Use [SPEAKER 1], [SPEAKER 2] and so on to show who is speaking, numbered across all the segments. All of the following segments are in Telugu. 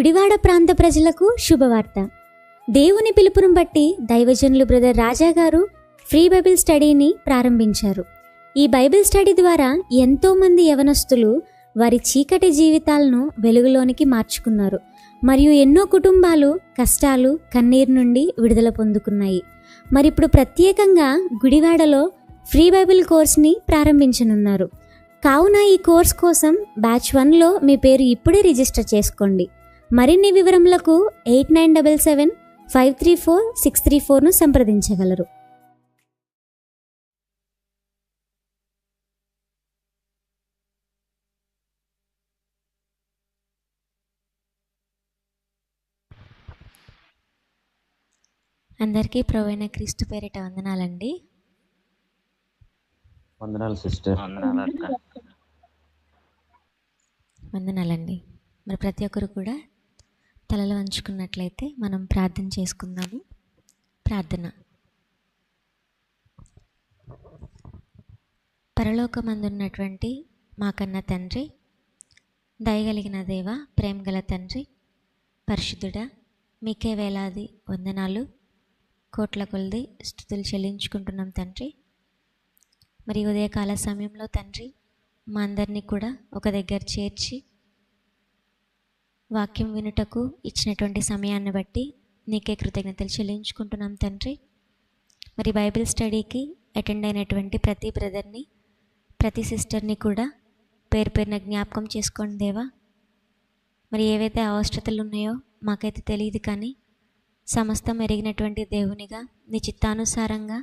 [SPEAKER 1] గుడివాడ ప్రాంత ప్రజలకు శుభవార్త. దేవుని పిలుపును బట్టి దైవజనులు బ్రదర్ రాజా గారు ఫ్రీ బైబిల్ స్టడీని ప్రారంభించారు. ఈ బైబిల్ స్టడీ ద్వారా ఎంతోమంది యవనస్తులు వారి చీకటి జీవితాలను వెలుగులోనికి మార్చుకున్నారు. మరియు ఎన్నో కుటుంబాలు కష్టాలు కన్నీరు నుండి విడుదల పొందుకున్నాయి. మరి ఇప్పుడు ప్రత్యేకంగా గుడివాడలో ఫ్రీ బైబిల్ కోర్స్ని ప్రారంభించనున్నారు. కావున ఈ కోర్స్ కోసం బ్యాచ్ 1లో మీ పేరు ఇప్పుడే రిజిస్టర్ చేసుకోండి. మరిన్ని వివరములకు 8977534634ను సంప్రదించగలరు. అందరికీ ప్రభువైన క్రీస్తు పేరిట వందనాలండి.
[SPEAKER 2] వందనాలు సిస్టర్.
[SPEAKER 1] వందనాలండి. మరి ప్రతి ఒక్కరు కూడా తలలు వంచుకున్నట్లయితే మనం ప్రార్థన చేసుకుందాము. ప్రార్థన. పరలోకమందున్నటువంటి మా కన్న తండ్రి, దయగలిగిన దేవ, ప్రేమ గల తండ్రి, పరిశుద్ధుడా, మీకే వేలాది వందనాలు, కోట్ల కొలది స్తుతులు చెల్లించుకుంటున్నాం తండ్రి. మరి ఉదయకాల సమయంలో తండ్రి మా అందరినీ కూడా ఒక దగ్గర చేర్చి వాక్యం వినుటకు ఇచ్చినటువంటి సమయాన్ని బట్టి నీకే కృతజ్ఞతలు చెల్లించుకుంటున్నాం తండ్రి. మరి బైబిల్ స్టడీకి అటెండ్ అయినటువంటి ప్రతి బ్రదర్ని, ప్రతి సిస్టర్ని కూడా పేరు పేరున జ్ఞాపకం చేసుకోండి దేవా. మరి ఏవైతే అవసరతలు ఉన్నాయో మాకైతే తెలియదు, కానీ సమస్తం ఎరిగినటువంటి దేవునిగా నీ చిత్తానుసారంగా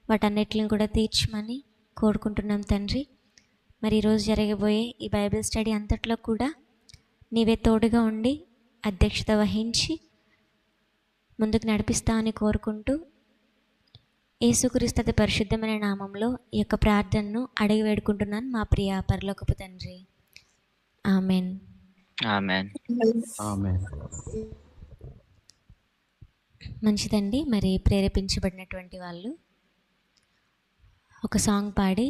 [SPEAKER 1] వాటన్నిటిని కూడా తీర్చమని కోరుకుంటున్నాం తండ్రి. మరి ఈరోజు జరగబోయే ఈ బైబిల్ స్టడీ అంతట్లో కూడా నీవే తోడుగా ఉండి అధ్యక్షత వహించి ముందుకు నడిపిస్తామని కోరుకుంటూ యేసుక్రీస్తు అతి పరిశుద్ధమైన నామంలో ఈ యొక్క ప్రార్థనను అడిగి వేడుకుంటున్నాను మా ప్రియ పరలోకపు తండ్రి. ఆమెన్.
[SPEAKER 3] ఆమెన్.
[SPEAKER 2] ఆమేన్.
[SPEAKER 1] మంచిదండి. మరి ప్రేరేపించబడినటువంటి వాళ్ళు ఒక సాంగ్ పాడి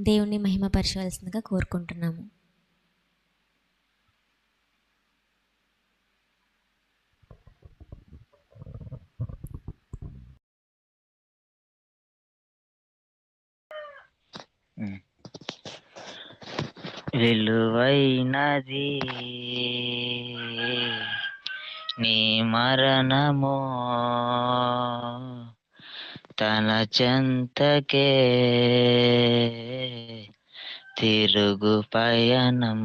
[SPEAKER 1] దేవుణ్ణి మహిమపరచవలసిందిగా కోరుకుంటున్నాము.
[SPEAKER 3] విలువైనది నీ మరణము, తన చెంతకే తిరుగు పయనం,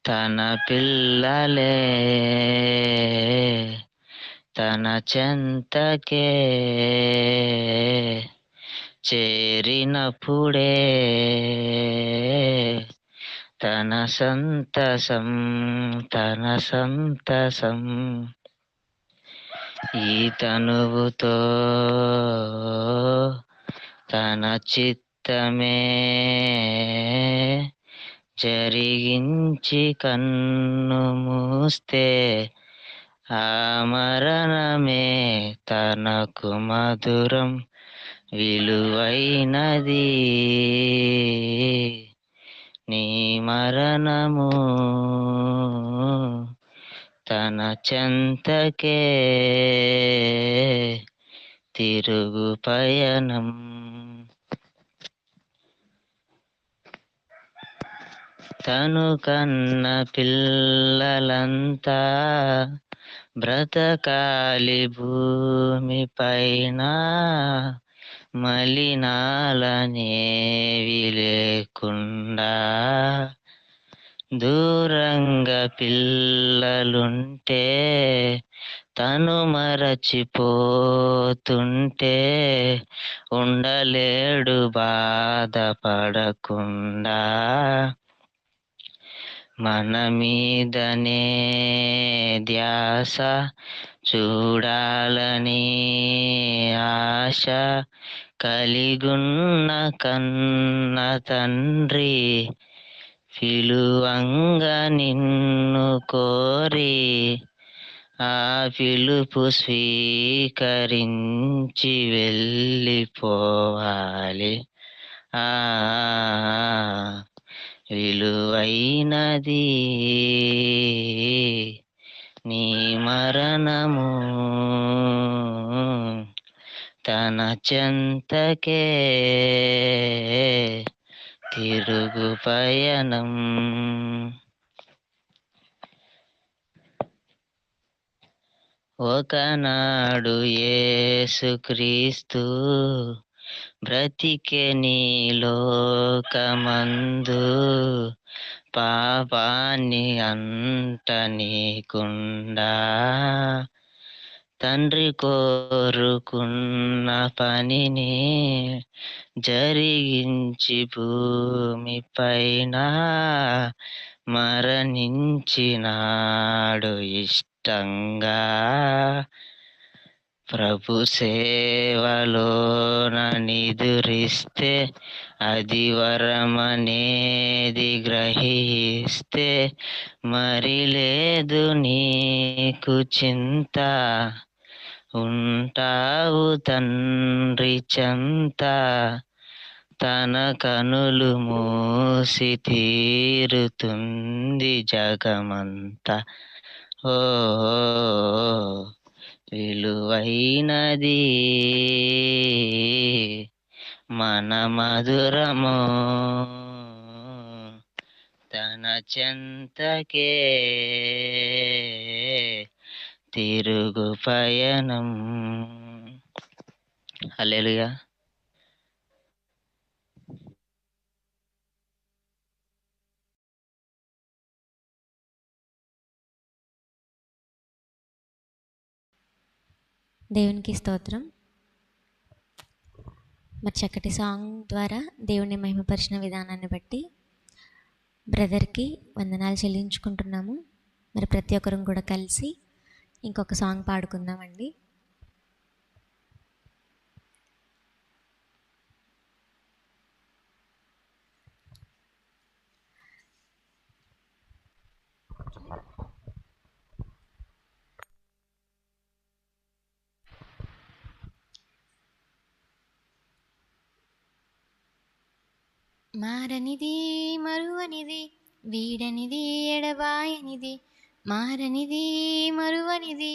[SPEAKER 3] తన పిల్లలే తన చెంతకే చేరినప్పుడే తన సంతసం, తన సంతసం. ఈ తనువుతో తన చిత్తమే జరిగించి కన్ను మూస్తే ఆ మరణమే తనకు మధురం. విలువైనది నీ మరణము, తన చెంతకే తిరుగు పయనం. తను కన్న పిల్లలంతా బ్రతకాలి భూమి పైన, మలినాలనేవి లేకుండా. దూరంగా పిల్లలుంటే తను మరచిపోతుంటే, ఉండలేడు బాధపడకుండా. మన మీదనే ధ్యాస చూడాలని ఆశ కలిగున్న కన్న తండ్రి, పిలువంగా నిన్ను కోరి ఆ పిలుపు స్వీకరించి వెళ్ళిపోవాలి. విలువైనది నీ మరణము, తన చెంతకే తిరుగు పయనం. ఒకనాడు యేసుక్రీస్తు బ్రతికే నీ లోకమందు, పాపాన్ని అంటనీకుండా తండ్రి కోరుకున్న పనిని జరిగించి భూమి పైన మరణించినాడు ఇష్టంగా. ప్రభు సేవలోన నిదురిస్తే అది వరమనేది గ్రహిస్తే, మరి లేదు నీకు చింత, ఉంటావు తండ్రి చెంత. తన కనులు మూసి తీరుతుంది జగమంతా. ఓ విలువైనది మన మధురము, తన చెంతకే తిరుగు పయనం. హల్లెలూయా.
[SPEAKER 1] దేవునికి స్తోత్రం. మరి చక్కటి సాంగ్ ద్వారా దేవుని మహిమపరిచిన విధానాన్ని బట్టి బ్రదర్కి వందనాలు చెల్లించుకుంటున్నాము. మరి ప్రతి ఒక్కరం కూడా కలిసి ఇంకొక సాంగ్ పాడుకుందామండి.
[SPEAKER 4] మారనిది మరువనిది వీడనిది ఎడబాయనిది, మారనిది మరువనిది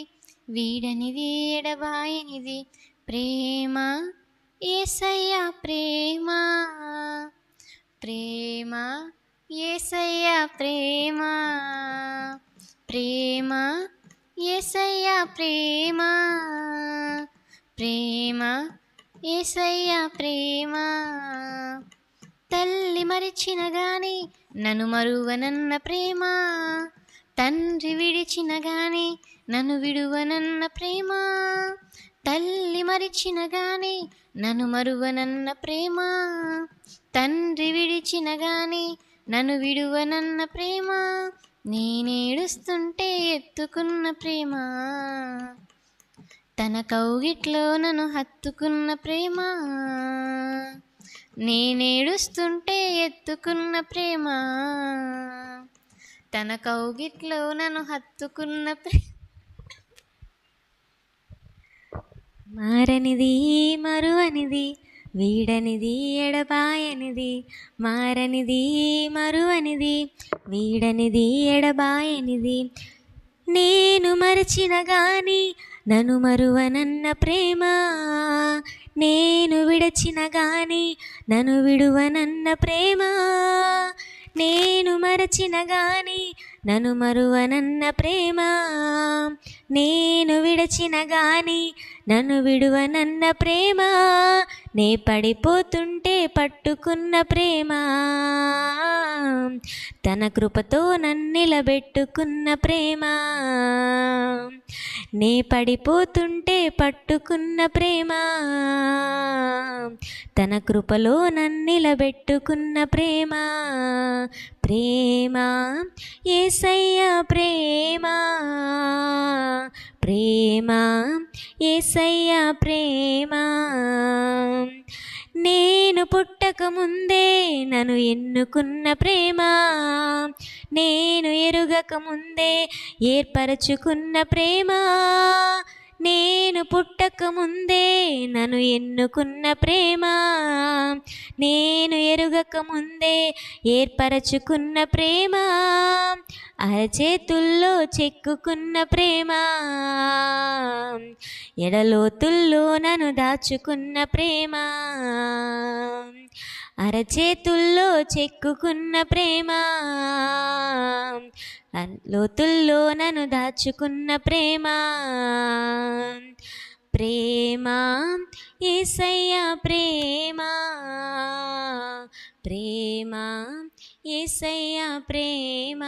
[SPEAKER 4] వీడనిది ఎడబాయనిది ప్రేమ, యేసయ్య ప్రేమ, ప్రేమ యేసయ్య ప్రేమ, ప్రేమ యేసయ్య ప్రేమ, ప్రేమ యేసయ్య ప్రేమ. తల్లి మరిచిన గాని నన్ను మరువనన్న ప్రేమ, తండ్రి విడిచిన గాని నన్ను విడువనన్న ప్రేమ. తల్లి మరిచిన గాని నన్ను మరువనన్న ప్రేమ, తండ్రి విడిచిన గాని నన్ను విడువనన్న ప్రేమ. నేనేడుస్తుంటే ఎత్తుకున్న ప్రేమ, తన కౌగిట్లో నన్ను హత్తుకున్న ప్రేమ. నేనేడుస్తుంటే ఎత్తుకున్న ప్రేమ, తన కౌగిట్లో నన్ను హత్తుకున్న ప్రేమ.
[SPEAKER 1] మారనిది మరువనిది వీడనిది ఎడబాయనిది, మారనిది మరువనిది వీడనిది ఎడబాయనిది. నేను మరచిన గాని నన్ను మరువనన్న ప్రేమ, నేను విడచిన గాని నన్ను విడువనన్న ప్రేమ. నేను మరచిన గాని నన్ను మరువనన్న ప్రేమ, నేను విడచిన గాని నన్ను విడువనన్న ప్రేమ. నే పడిపోతుంటే పట్టుకున్న ప్రేమ, తన కృపతో నన్నిలబెట్టుకున్న ప్రేమ. నే పడిపోతుంటే పట్టుకున్న ప్రేమ, తన కృపలో నన్నిలబెట్టుకున్న ప్రేమ. ప్రేమ యేసయ్య ప్రేమ, ప్రేమ యేసయ్య ప్రేమ. నేను పుట్టక ముందే నన్ను ఎన్నుకున్న ప్రేమ, నేను ఎరుగక ముందే ఏర్పరచుకున్న ప్రేమ. నేను పుట్టక ముందే నన్ను ఎన్నుకున్న ప్రేమ, నేను ఎరుగక ముందే ఏర్పరచుకున్న ప్రేమ, అరచేతుల్లో చెక్కుకున్న ప్రేమ, ఎడలోతుల్లో నన్ను దాచుకున్న ప్రేమ, అరచేతుల్లో చెక్కుకున్న ప్రేమ, లోతుల్లో నన్ను దాచుకున్న ప్రేమ. ప్రేమ యేసయ్య ప్రేమ, ప్రేమ యేసయ్య ప్రేమ,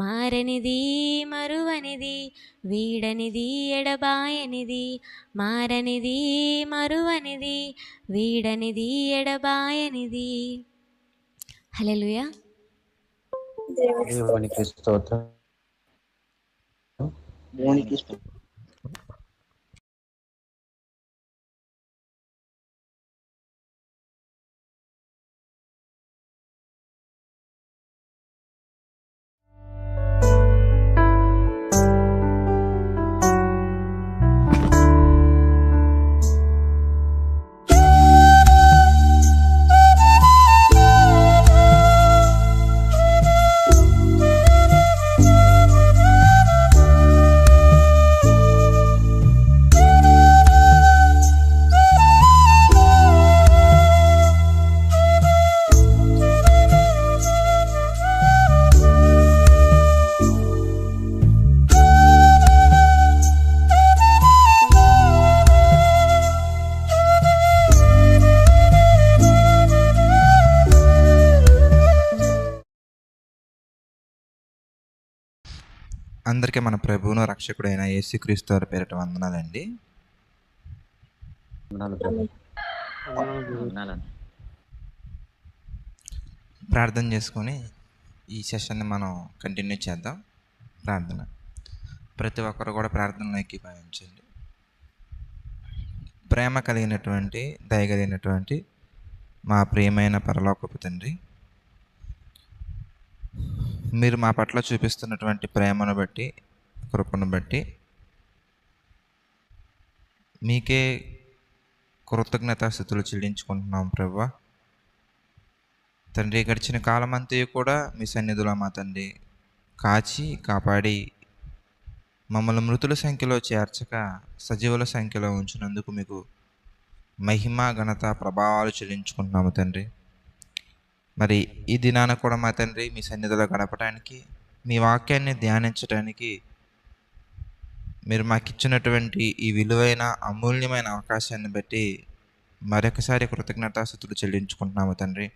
[SPEAKER 1] మారనిది మరువనిది వీడనిది ఎడబాయనిది, మారనిది మరువనిది వీడనిది ఎడబాయనిది. హల్లెలూయా.
[SPEAKER 2] దేవునికి స్తోత్రం.
[SPEAKER 5] అందరికీ మన ప్రభువును రక్షకుడైన యేసుక్రీస్తు వారి పేరిట వందనాలండి.
[SPEAKER 2] వందనాలు ప్రభు.
[SPEAKER 5] ప్రార్థన చేసుకొని ఈ సెషన్ని మనం కంటిన్యూ చేద్దాం. ప్రార్థన. ప్రతి ఒక్కరు కూడా ప్రార్థనలో ఏకీభవించండి. ప్రేమ కలిగినటువంటి దయగలిగినటువంటి మా ప్రియమైన పరలోకపు తండ్రి, మీరు మా పట్ల చూపిస్తున్నటువంటి ప్రేమను బట్టి, కృపను బట్టి మీకే కృతజ్ఞతాస్థుతులు చెల్లించుకుంటున్నాం ప్రభువా. తండ్రి, గడిచిన కాలం అంతా కూడా మీ సన్నిధిలో మా తండ్రి కాచి కాపాడి మమ్మల్ని మృతుల సంఖ్యలో చేర్చక సజీవుల సంఖ్యలో ఉంచినందుకు మీకు మహిమ ఘనత ప్రభావాలు చెల్లించుకుంటున్నాము తండ్రి. మరి ఈ దినాన కూడా మా తండ్రి మీ సన్నిధిలో గడపడానికి, మీ వాక్యాన్ని ధ్యానించడానికి మీరు మాకు ఇచ్చినటువంటి ఈ విలువైన అమూల్యమైన అవకాశాన్ని బట్టి మరొకసారి కృతజ్ఞతాస్థుతులు చెల్లించుకుంటున్నాము తండ్రి.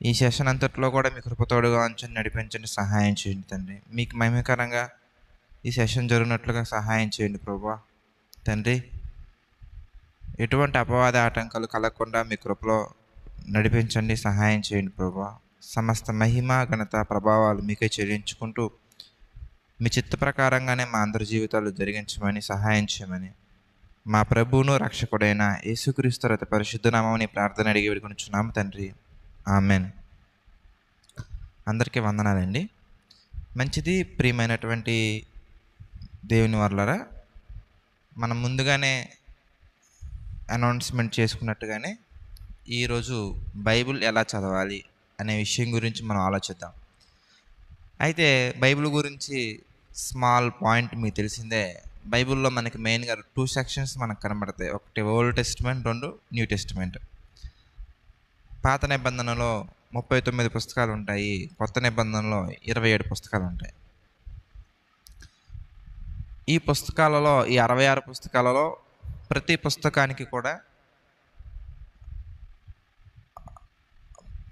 [SPEAKER 5] ఈ సెషన్ అంతట్లో కూడా మీ కృపతోడుగా ఉంచండి, నడిపించండి, సహాయం చేయండి తండ్రి. మీకు మహిమకరంగా ఈ సెషన్ జరిగినట్లుగా సహాయం చేయండి ప్రభువా. తండ్రి, ఎటువంటి అపవాద ఆటంకాలు కలగకుండా మీ కృపలో నడిపించండి, సహాయం చేయండి ప్రభువా. సమస్త మహిమ ఘనత ప్రభావాలు మీకే చెల్లించుకుంటూ మీ చిత్త ప్రకారంగానే మా అందరి జీవితాలు జరిగించమని సహాయం చేయమని మా ప్రభువును రక్షకుడైన యేసుక్రీస్తు అతి పరిశుద్ధ నామముని ప్రార్థన అడిగి వేడుకొనుచున్నాము తండ్రి. ఆమెన్. అందరికీ వందనాలండి. మంచిది. ప్రియమైనటువంటి దేవుని వర్లరా, మనం ముందుగానే అనౌన్స్మెంట్ చేసుకున్నట్టుగానే ఈరోజు బైబిల్ ఎలా చదవాలి అనే విషయం గురించి మనం ఆలోచిద్దాం. అయితే బైబిల్ గురించి స్మాల్ పాయింట్ మీకు తెలిసిందే. బైబిల్లో మనకి మెయిన్గా 2 సెక్షన్స్ మనకు కనబడతాయి. ఒకటి ఓల్డ్ టెస్టిమెంట్, 2 న్యూ టెస్టిమెంట్. పాత నిబంధనలో 39 పుస్తకాలు ఉంటాయి, కొత్త నిబంధనలో 27 పుస్తకాలు ఉంటాయి. ఈ పుస్తకాలలో, ఈ 66 పుస్తకాలలో ప్రతి పుస్తకానికి కూడా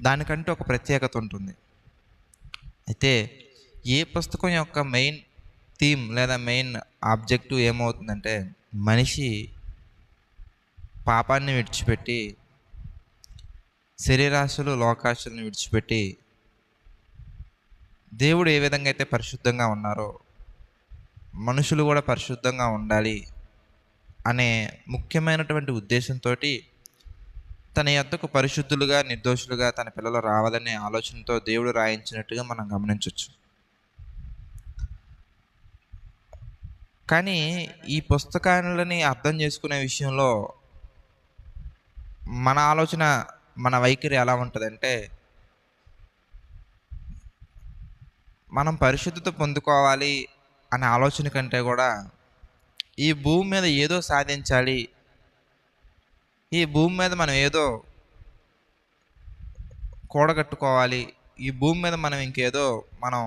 [SPEAKER 5] దానికంటూ ఒక ప్రత్యేకత ఉంటుంది. అయితే ఏ పుస్తకం యొక్క మెయిన్ థీమ్ లేదా మెయిన్ ఆబ్జెక్టివ్ ఏమవుతుందంటే, మనిషి పాపాన్ని విడిచిపెట్టి, శరీరాశలు లోకాశలను విడిచిపెట్టి దేవుడు ఏ విధంగా అయితే పరిశుద్ధంగా ఉన్నారో మనుషులు కూడా పరిశుద్ధంగా ఉండాలి అనే ముఖ్యమైనటువంటి ఉద్దేశంతో తన యొద్దకు పరిశుద్ధులుగా, నిర్దోషులుగా తన పిల్లలు రావాలనే ఆలోచనతో దేవుడు రాయించినట్టుగా మనం గమనించవచ్చు. కానీ ఈ పుస్తకాలని అర్థం చేసుకునే విషయంలో మన ఆలోచన, మన వైఖరి ఎలా ఉంటుందంటే, మనం పరిశుద్ధత పొందుకోవాలి అనే ఆలోచన కంటే కూడా ఈ భూమి మీద ఏదో సాధించాలి, ఈ భూమి మీద మనం ఏదో కూడగట్టుకోవాలి, ఈ భూమి మీద మనం ఇంకేదో మనం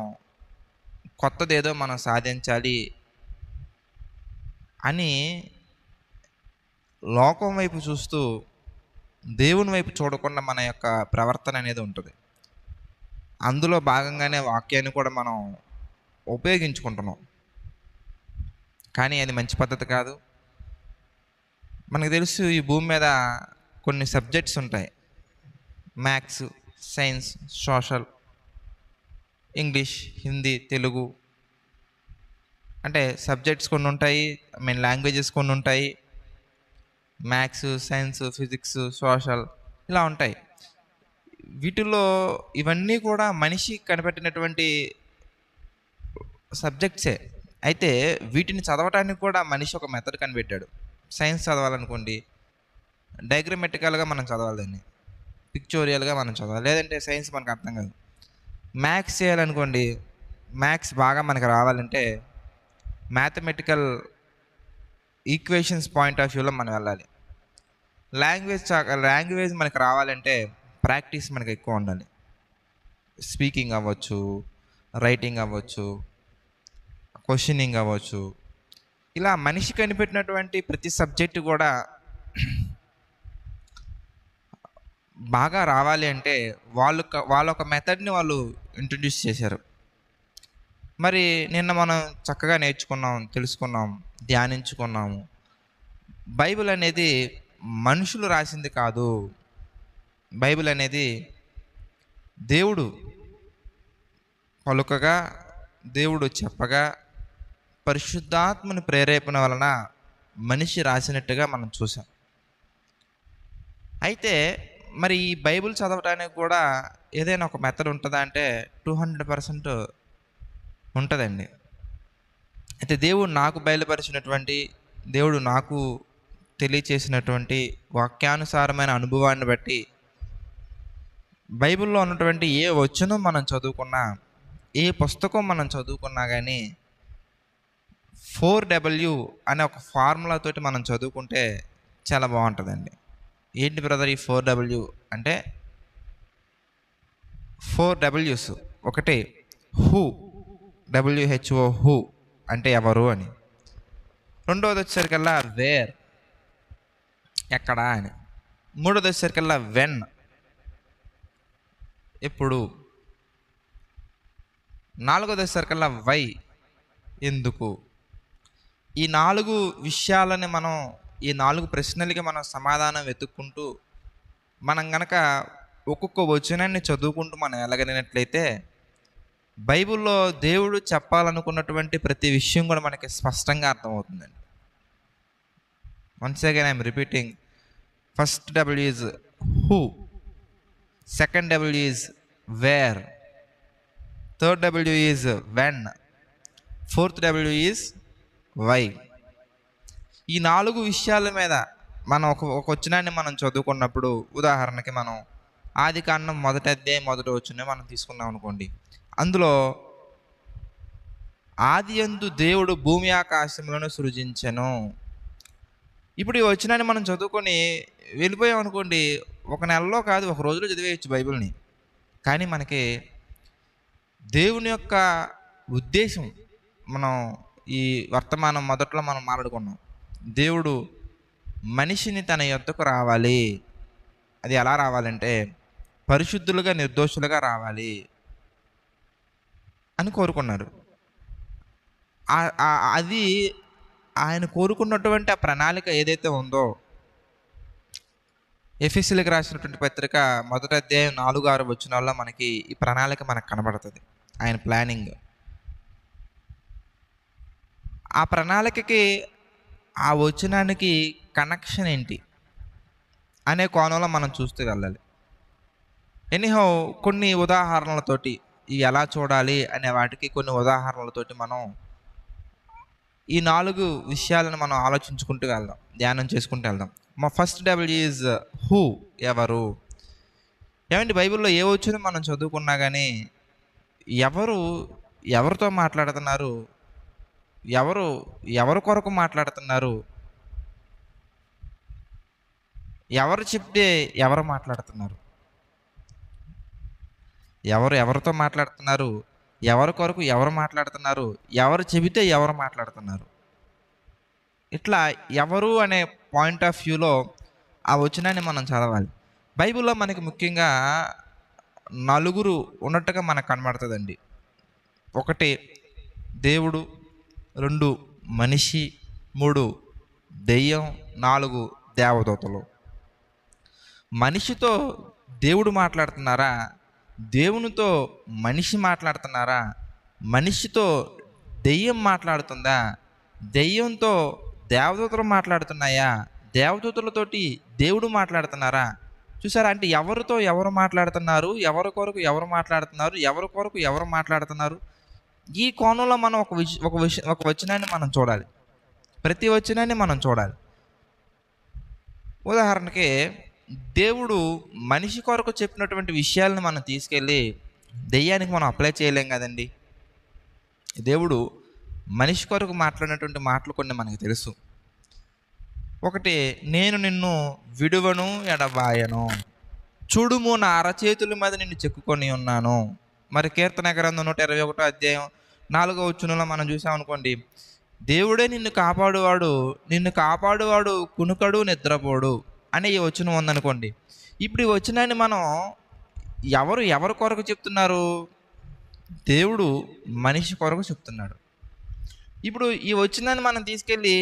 [SPEAKER 5] కొత్తదేదో మనం సాధించాలి అని లోకం వైపు చూస్తూ దేవుని వైపు చూడకుండా మన యొక్క ప్రవర్తన అనేది ఉంటుంది. అందులో భాగంగానే వాక్యాన్ని కూడా మనం ఉపయోగించుకుంటున్నాం. కానీ అది మంచి పద్ధతి కాదు. మనకు తెలుసు ఈ భూమి మీద కొన్ని సబ్జెక్ట్స్ ఉంటాయి. Maths, science, social, English, Hindi, Telugu, అంటే సబ్జెక్ట్స్ కొన్ని ఉంటాయి. లాంగ్వేజెస్ కొన్ని ఉంటాయి. మ్యాథ్స్, సైన్స్, ఫిజిక్స్, సోషల్ ఇలా ఉంటాయి. వీటిల్లో ఇవన్నీ కూడా మనిషి కనిపెట్టినటువంటి సబ్జెక్ట్సే. అయితే వీటిని చదవటానికి కూడా మనిషి ఒక మెథడ్ కనిపెట్టాడు. సైన్స్ చదవాలనుకోండి, డయాగ్రమెటికల్గా మనం చదవాలి, దాన్ని పిక్చోరియల్గా మనం చదవాలి, లేదంటే సైన్స్ మనకు అర్థం కాదు. మ్యాథ్స్ చేయాలనుకోండి, మ్యాథ్స్ బాగా మనకు రావాలంటే మ్యాథమెటికల్ ఈక్వేషన్స్ పాయింట్ ఆఫ్ వ్యూలో మనం వెళ్ళాలి. లాంగ్వేజ్ మనకు రావాలంటే ప్రాక్టీస్ మనకు ఎక్కువ ఉండాలి. స్పీకింగ్ అవ్వచ్చు, రైటింగ్ అవ్వచ్చు, క్వశ్చనింగ్ అవ్వచ్చు. ఇలా మనిషి కనిపెట్టినటువంటి ప్రతి సబ్జెక్టు కూడా బాగా రావాలి అంటే వాళ్ళ ఒక మెథడ్ని వాళ్ళు ఇంట్రడ్యూస్ చేశారు. మరి నిన్న మనం చక్కగా నేర్చుకున్నాం, తెలుసుకున్నాం, ధ్యానించుకున్నాము. బైబిల్ అనేది మనుషులు రాసింది కాదు. బైబిల్ అనేది దేవుడు పలుకగా, దేవుడు చెప్పగా, పరిశుద్ధాత్మని ప్రేరేపణ వలన మనిషి రాసినట్టుగా మనం చూసాం. అయితే మరి ఈ బైబిల్ చదవడానికి కూడా ఏదైనా ఒక మెథడ్ ఉంటుందా అంటే 200% ఉంటుందండి. అయితే దేవుడు నాకు బయలుపరిచినటువంటి, దేవుడు నాకు తెలియచేసినటువంటి వాక్యానుసారమైన అనుభవాన్ని బట్టి బైబిల్లో ఉన్నటువంటి ఏ వచనం మనం చదువుకున్నా, ఏ పుస్తకం మనం చదువుకున్నా కానీ 4W అనే ఒక ఫార్ములాతోటి మనం చదువుకుంటే చాలా బాగుంటుందండి. ఏంటి బ్రదర్ ఈ 4W అంటే? 4Ws. ఒకటి హూ, WHO, హూ అంటే ఎవరు అని. రెండవది వచ్చేసరికల్లా వేర్, ఎక్కడ అని. మూడోది వచ్చేసరికల్లా వెన్, ఎప్పుడు. నాలుగోది వచ్చేసరికల్లా వై, ఎందుకు. ఈ 4 విషయాలని మనం, ఈ 4 ప్రశ్నలకి మనం సమాధానం వెతుక్కుంటూ మనం గనక ఒక్కొక్క వచనాన్ని చదువుకుంటూ మనం వెళ్ళగలిగినట్లయితే బైబిల్లో దేవుడు చెప్పాలనుకున్నటువంటి ప్రతి విషయం కూడా మనకి స్పష్టంగా అర్థమవుతుందండి. Once again I'm repeating. First W is who, second W is where, third W is when, fourth W is why. ఈ 4 విషయాల మీద మనం ఒక వచనాన్ని మనం చదువుకున్నప్పుడు, ఉదాహరణకి మనం ఆదికాండం 1వ అధ్యాయం 1వ వచనం మనం తీసుకున్నాం అనుకోండి. అందులో ఆదియందు దేవుడు భూమి ఆకాశములను సృజించెను. ఇప్పుడు ఈ వచనాన్ని మనం చదువుకొని వెళ్ళిపోయాం అనుకోండి, ఒక నెలలో కాదు, ఒక రోజులో చదివేయచ్చు బైబిల్ని. కానీ మనకి దేవుని యొక్క ఉద్దేశం, మనం ఈ వర్తమానం మొదట్లో మనం మాట్లాడుకున్నాం, దేవుడు మనిషిని తన యొద్దకు రావాలి. అది ఎలా రావాలంటే పరిశుద్ధులుగా, నిర్దోషులుగా రావాలి అని కోరుకున్నారు. అది ఆయన కోరుకున్నటువంటి ఆ ప్రణాళిక ఏదైతే ఉందో, ఎఫెసీయులకు రాసినటువంటి పత్రిక 1వ అధ్యాయం 4-6 వచనాల్లో మనకి ఈ ప్రణాళిక మనకు కనబడుతుంది, ఆయన ప్లానింగ్. ఆ ప్రణాళికకి, ఆ వచనానికి కనెక్షన్ ఏంటి అనే కోణంలో మనం చూస్తూ వెళ్ళాలి. ఎనీహౌ కొన్ని ఉదాహరణలతోటి ఇవి ఎలా చూడాలి అనే వాటికి కొన్ని ఉదాహరణలతోటి మనం ఈ 4 విషయాలను మనం ఆలోచించుకుంటూ వెళ్దాం, ధ్యానం చేసుకుంటూ వెళ్దాం. మా ఫస్ట్ డబ్ల్యూ ఈజ్ హూ, ఎవరు. ఏమంటే బైబిల్లో ఏ వచ్చిందో మనం చదువుకున్నా కానీ ఎవరితో మాట్లాడుతున్నారు, ఎవరి కొరకు మాట్లాడుతున్నారు, ఎవరు చెప్తే ఎవరు మాట్లాడుతున్నారు, ఎవరితో మాట్లాడుతున్నారు, ఎవరి కొరకు ఎవరు మాట్లాడుతున్నారు, ఎవరు చెబితే ఎవరు మాట్లాడుతున్నారు. ఇట్లా ఎవరు అనే పాయింట్ ఆఫ్ వ్యూలో ఆ వచనాన్ని మనం చదవాలి. బైబిల్లో మనకి ముఖ్యంగా 4 ఉన్నట్టుగా మనకు కనబడుతుందండి. 1 దేవుడు, 2 మనిషి, 3 దెయ్యం, 4 దేవదూతలు. మనిషితో దేవుడు మాట్లాడుతున్నారా, దేవునితో మనిషి మాట్లాడుతున్నారా, మనిషితో దెయ్యం మాట్లాడుతుందా, దెయ్యంతో దేవదూతలు మాట్లాడుతున్నాయా, దేవదూతలతోటి దేవుడు మాట్లాడుతున్నారా? చూసారా? అంటే ఎవరితో ఎవరు మాట్లాడుతున్నారు, ఎవరి కొరకు ఎవరు మాట్లాడుతున్నారు, ఎవరి కొరకు ఎవరు మాట్లాడుతున్నారు. ఈ కోణంలో మనం ఒక వచనాన్ని మనం చూడాలి, ప్రతి వచనాన్ని మనం చూడాలి. ఉదాహరణకి దేవుడు మనిషి కొరకు చెప్పినటువంటి విషయాలను మనం తీసుకెళ్ళి దెయ్యానికి మనం అప్లై చేయలేం కదండి. దేవుడు మనిషి కొరకు మాట్లాడినటువంటి మాటలు కొన్ని మనకు తెలుసు. 1 నేను నిన్ను విడువను ఎడబాయను, చూడుము నా అరచేతుల మీద నిన్ను చెక్కుకొని ఉన్నాను. మరి కీర్తన గ్రంథం 121 అధ్యాయం 4వ వచనంలో మనం చూసామనుకోండి, దేవుడే నిన్ను కాపాడువాడు కునుకడు నిద్రపోడు అనే ఈ వచనం ఉందనుకోండి. ఇప్పుడు ఈ వచనాన్ని మనం ఎవరి కొరకు చెప్తున్నారు? దేవుడు మనిషి కొరకు చెప్తున్నాడు. ఇప్పుడు ఈ వచనాన్ని మనం తీసుకెళ్ళి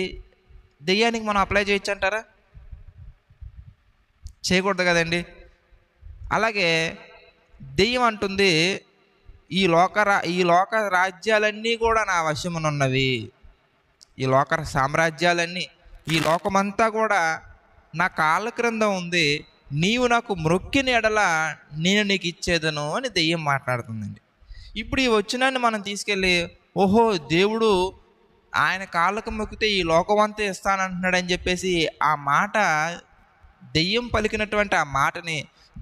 [SPEAKER 5] దెయ్యానికి మనం అప్లై చేయొచ్చు అంటారా? చేయకూడదు కదండి. అలాగే దెయ్యం అంటుంది, ఈ లోక రాజ్యాలన్నీ కూడా నా వశమునున్నవి, ఈ లోక సామ్రాజ్యాలన్నీ, ఈ లోకమంతా కూడా నా కాళ్ళ క్రింద ఉంది, నీవు నాకు మ్రొక్కిన ఎడల నేను నీకు ఇచ్చేదను అని దెయ్యం మాట్లాడుతుందండి. ఇప్పుడు ఈ వచనాన్ని మనం తీసుకెళ్ళి, ఓహో దేవుడు ఆయన కాళ్ళకు మొక్కితే ఈ లోకమంతా ఇస్తానంటున్నాడని చెప్పేసి ఆ మాట, దెయ్యం పలికినటువంటి ఆ మాటని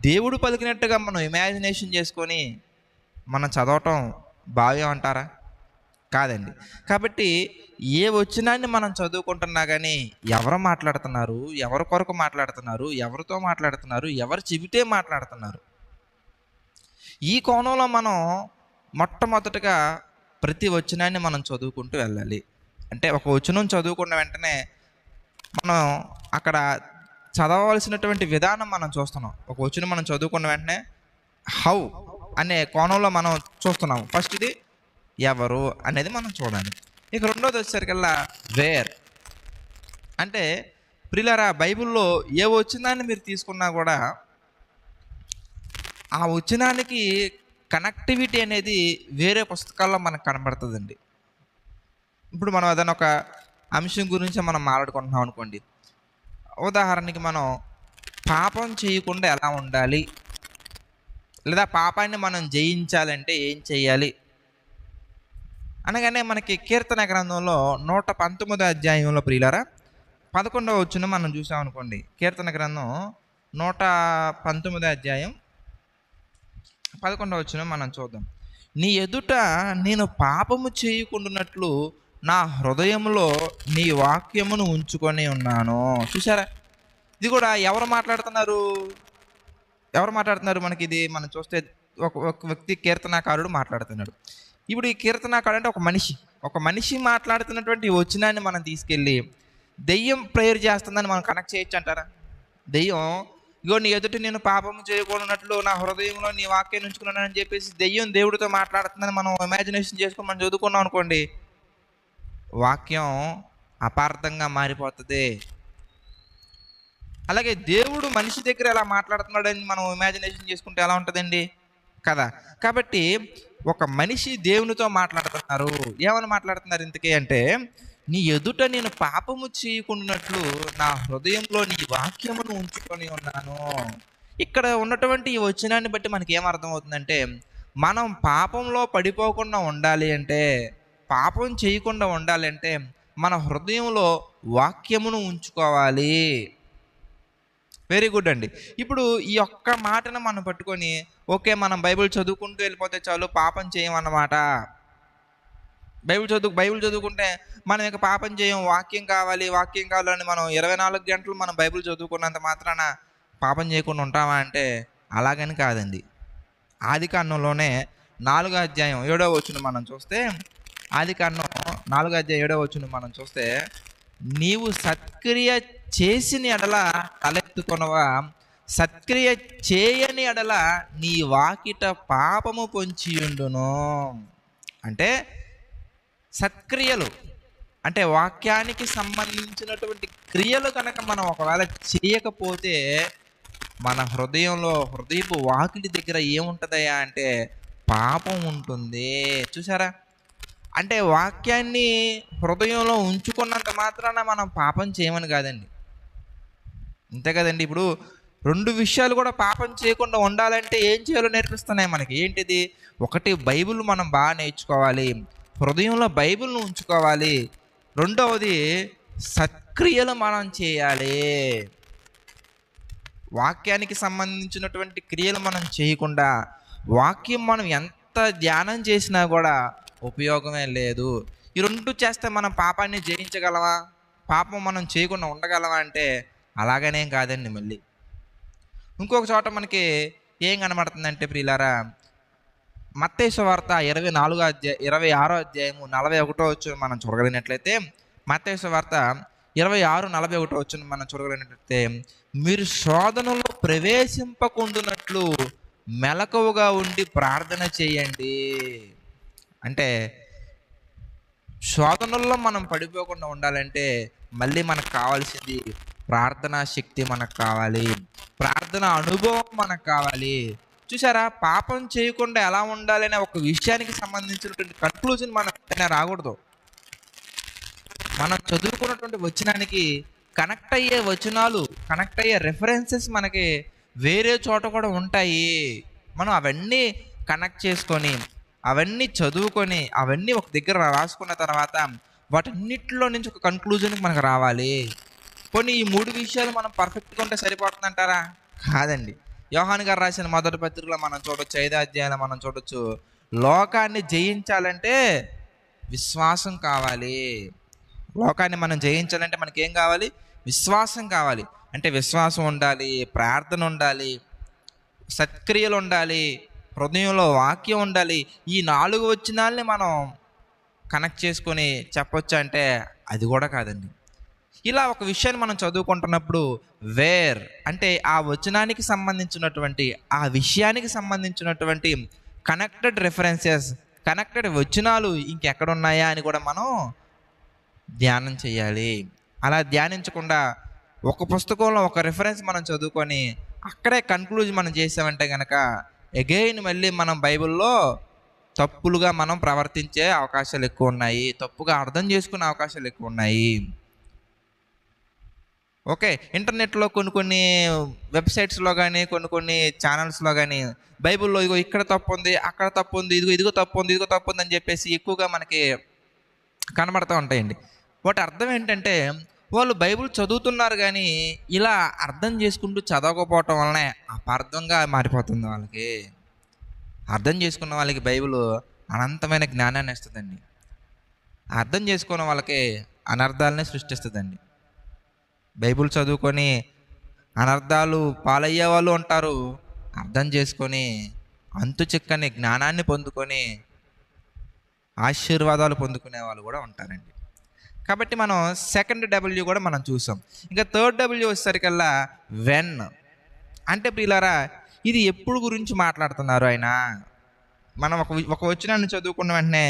[SPEAKER 5] దేవుడు పలికినట్టుగా మనం ఇమాజినేషన్ చేసుకొని మనం చదవటం భావ్యం అంటారా? కాదండి. కాబట్టి ఏ వచనాన్ని మనం చదువుకుంటున్నా కానీ ఎవరు మాట్లాడుతున్నారు, ఎవరి కొరకు మాట్లాడుతున్నారు, ఎవరితో మాట్లాడుతున్నారు, ఎవరు చెబితే మాట్లాడుతున్నారు, ఈ కోణంలో మనం మొట్టమొదటిగా ప్రతి వచనాన్ని మనం చదువుకుంటూ వెళ్ళాలి. అంటే ఒక వచనం చదువుకున్న వెంటనే మనం అక్కడ చదవవలసినటువంటి విధానం మనం చూస్తున్నాం. ఒక వచనం మనం చదువుకున్న వెంటనే హౌ అనే కోణంలో మనం చూస్తున్నాం. ఫస్ట్ ఇది ఎవరు అనేది మనం చూడాలి. ఇక రెండోది వచ్చేసరికల్లా వేర్. అంటే ప్రియులారా, బైబిల్లో ఏ వచనాన్ని మీరు తీసుకున్నా కూడా ఆ వచనానికి కనెక్టివిటీ అనేది వేరే పుస్తకాల్లో మనకు కనబడుతుందండి. ఇప్పుడు మనం ఏదైనా ఒక అంశం గురించి మనం మాట్లాడుకుంటున్నాం అనుకోండి. ఉదాహరణకి మనం పాపం చేయకుండా ఎలా ఉండాలి, లేదా పాపాన్ని మనం జయించాలంటే ఏం చేయాలి అనగానే మనకి కీర్తన గ్రంథంలో 119వ అధ్యాయంలో ప్రియులారా 11వ వచనం మనం చూసామనుకోండి. కీర్తన గ్రంథం 119వ అధ్యాయం 11వ వచనం మనం చూద్దాం. నీ ఎదుట నేను పాపము చేయకుండానట్లు నా హృదయంలో నీ వాక్యమును ఉంచుకొని ఉన్నాను. చూసారా? ఇది కూడా ఎవరు మాట్లాడుతున్నారు? మనకి ఇది మనం చూస్తే ఒక వ్యక్తి కీర్తనాకారుడు మాట్లాడుతున్నాడు. ఇప్పుడు ఈ కీర్తనాకారుడు అంటే ఒక మనిషి మాట్లాడుతున్నటువంటి ఈ వచనాన్ని మనం తీసుకెళ్ళి దెయ్యం ప్రేయర్ చేస్తుందని మనం కనెక్ట్ చేయొచ్చు అంటారా? దెయ్యం ఇగో నీ ఎదుట నేను పాపము చేయకూడనట్లు నా హృదయంలో నీ వాక్యాన్ని ఉంచుకున్నానని చెప్పేసి దెయ్యం దేవుడితో మాట్లాడుతుందని మనం ఇమాజినేషన్ చేసుకుని మనం చదువుకున్నాం అనుకోండి, వాక్యం అపార్థంగా మారిపోతుంది. అలాగే దేవుడు మనిషి దగ్గర ఎలా మాట్లాడుతున్నాడని మనం ఇమాజినేషన్ చేసుకుంటే ఎలా ఉంటుందండి కదా? కాబట్టి ఒక మనిషి దేవునితో మాట్లాడుతున్నారు. ఏమని మాట్లాడుతున్నారు ఇంతకీ అంటే, నీ ఎదుట నేను పాపము చేయకుండానట్లు నా హృదయంలో నీ వాక్యమును ఉంచుకొని ఉన్నాను. ఇక్కడ ఉన్నటువంటి ఈ వచనాన్ని బట్టి మనకి ఏమర్థం అవుతుందంటే, మనం పాపంలో పడిపోకుండా ఉండాలి అంటే, పాపం చేయకుండా ఉండాలంటే మన హృదయంలో వాక్యమును ఉంచుకోవాలి. వెరీ గుడ్ అండి. ఇప్పుడు ఈ ఒక్క మాటను మనం పట్టుకొని ఓకే మనం బైబిల్ చదువుకుంటూ వెళ్ళిపోతే చాలు, పాపం చేయమన్నమాట. బైబిల్ చదువుకుంటే మనం ఇక పాపం చేయం, వాక్యం కావాలని మనం 24 గంటలు మనం బైబిల్ చదువుకున్నంత మాత్రాన పాపం చేయకుండా ఉంటామా అంటే అలాగని కాదండి. ఆదికాండంలోనే 4వ అధ్యాయం 7వ వచనం మనం చూస్తే, ఆదికాండం 4వ అధ్యాయం 7వ వచనం మనం చూస్తే, నీవు సత్క్రియ చేసిన ఎడల తలెత్తుకొనవా, సత్క్రియ చేయని ఎడల నీ వాకిట పాపము పొంచియుండును. అంటే సత్క్రియలు అంటే వాక్యానికి సంబంధించినటువంటి క్రియలు కనుక మనం ఒకవేళ చేయకపోతే మన హృదయపు వాకిటి దగ్గర ఏముంటుందయ్యా అంటే పాపం ఉంటుంది. చూసారా? అంటే వాక్యాన్ని హృదయంలో ఉంచుకున్నంత మాత్రాన మనం పాపం చేయమని కాదండి. అంతే కదండి. ఇప్పుడు 2 విషయాలు కూడా పాపం చేయకుండా ఉండాలంటే ఏం చేయాలో నేర్పిస్తున్నాయి మనకి. ఏంటిది? ఒకటి, బైబిల్ మనం బాగా నేర్చుకోవాలి, హృదయంలో బైబిల్ను ఉంచుకోవాలి. రెండవది, సత్క్రియలు మనం చేయాలి. వాక్యానికి సంబంధించినటువంటి క్రియలు మనం చేయకుండా వాక్యం మనం ఎంత ధ్యానం చేసినా కూడా ఉపయోగమే లేదు. ఈ 2 చేస్తే మనం పాపాన్ని జయించగలమా, పాపం మనం చేయకుండా ఉండగలమా అంటే అలాగనేం కాదండి. మళ్ళీ ఇంకొక చోట మనకి ఏం కనబడుతుందంటే ప్రియులారా, మత్తయి సువార్త 26వ అధ్యాయం 41వ వచనం మనం చూడగలిగినట్లయితే, మత్తయి సువార్త 26:41 వచనం మనం చూడగలిగినట్లయితే, మీరు శోధనలో ప్రవేశింపకుండునట్లు మెలకువగా ఉండి ప్రార్థన చేయండి. అంటే శోధనల్లో మనం పడిపోకుండా ఉండాలంటే మళ్ళీ మనకు కావాల్సింది ప్రార్థనా శక్తి మనకు కావాలి, ప్రార్థన అనుభవం మనకు కావాలి. చూసారా? పాపం చేయకుండా ఎలా ఉండాలనే ఒక విషయానికి సంబంధించినటువంటి కన్క్లూజన్ మనకు రాకూడదు. మనం చదువుకున్నటువంటి వచనానికి కనెక్ట్ అయ్యే వచనాలు, కనెక్ట్ అయ్యే రెఫరెన్సెస్ మనకి వేరే చోట కూడా ఉంటాయి. మనం అవన్నీ కనెక్ట్ చేసుకొని, అవన్నీ చదువుకొని, అవన్నీ ఒక దగ్గర రాసుకున్న తర్వాత వాటన్నిటిలో నుంచి ఒక కన్క్లూజన్కి మనకు రావాలి. పోనీ ఈ 3 విషయాలు మనం పర్ఫెక్ట్గా ఉంటే సరిపోతుందంటారా? కాదండి. యోహాను గారు రాసిన మొదటి పత్రికలో మనం చూడొచ్చు, 5వ అధ్యాయంలో మనం చూడొచ్చు, లోకాన్ని జయించాలంటే విశ్వాసం కావాలి. లోకాన్ని మనం జయించాలంటే మనకేం కావాలి? విశ్వాసం కావాలి. అంటే విశ్వాసం ఉండాలి, ప్రార్థన ఉండాలి, సత్క్రియలు ఉండాలి, హృదయంలో వాక్యం ఉండాలి. ఈ 4 వచనాల్ని మనం కనెక్ట్ చేసుకొని చెప్పొచ్చు అంటే అది కూడా కాదండి. ఇలా ఒక విషయాన్ని మనం చదువుకుంటున్నప్పుడు వేర్ అంటే ఆ వచనానికి సంబంధించినటువంటి, ఆ విషయానికి సంబంధించినటువంటి కనెక్టెడ్ రెఫరెన్సెస్, కనెక్టెడ్ వచనాలు ఇంకెక్కడున్నాయా అని కూడా మనం ధ్యానం చేయాలి. అలా ధ్యానించకుండా ఒక పుస్తకంలో ఒక రెఫరెన్స్ మనం చదువుకొని అక్కడే కన్క్లూజన్ మనం చేసామంటే కనుక అగైన్ మళ్ళీ మనం బైబిల్లో తప్పులుగా మనం ప్రవర్తించే అవకాశాలు ఎక్కువ ఉన్నాయి, తప్పుగా అర్థం చేసుకునే అవకాశాలు ఎక్కువ ఉన్నాయి. ఓకే, ఇంటర్నెట్లో కొన్ని వెబ్సైట్స్లో కానీ కొన్ని ఛానల్స్లో కానీ బైబిల్లో ఇదిగో ఇక్కడ తప్పు ఉంది, అక్కడ తప్పు ఉంది, ఇదిగో తప్పు ఉంది అని చెప్పేసి ఎక్కువగా మనకి కనబడుతూ ఉంటాయండి. వాటి అర్థం ఏంటంటే వాళ్ళు బైబిల్ చదువుతున్నారు కానీ ఇలా అర్థం చేసుకుంటూ చదవకపోవటం వలనే అపార్థంగా మారిపోతుంది వాళ్ళకి. అర్థం చేసుకున్న వాళ్ళకి బైబిల్ అనంతమైన జ్ఞానాన్ని ఇస్తుందండి, అర్థం చేసుకున్న వాళ్ళకి అనర్థాలనే సృష్టిస్తుందండి. బైబిల్ చదువుకొని అనర్థాలు పాలయ్యే వాళ్ళు ఉంటారు, అర్థం చేసుకొని అంతు చిక్కని జ్ఞానాన్ని పొందుకొని ఆశీర్వాదాలు పొందుకునే వాళ్ళు కూడా ఉంటారండి. కాబట్టి మనం సెకండ్ W కూడా మనం చూసాం. ఇంకా థర్డ్ W వచ్చేసరికల్లా వెన్. అంటే ప్రియులారా, ఇది ఎప్పుడు గురించి మాట్లాడుతున్నారు ఆయన? మనం ఒక వచనాన్ని చదువుకున్న వెంటనే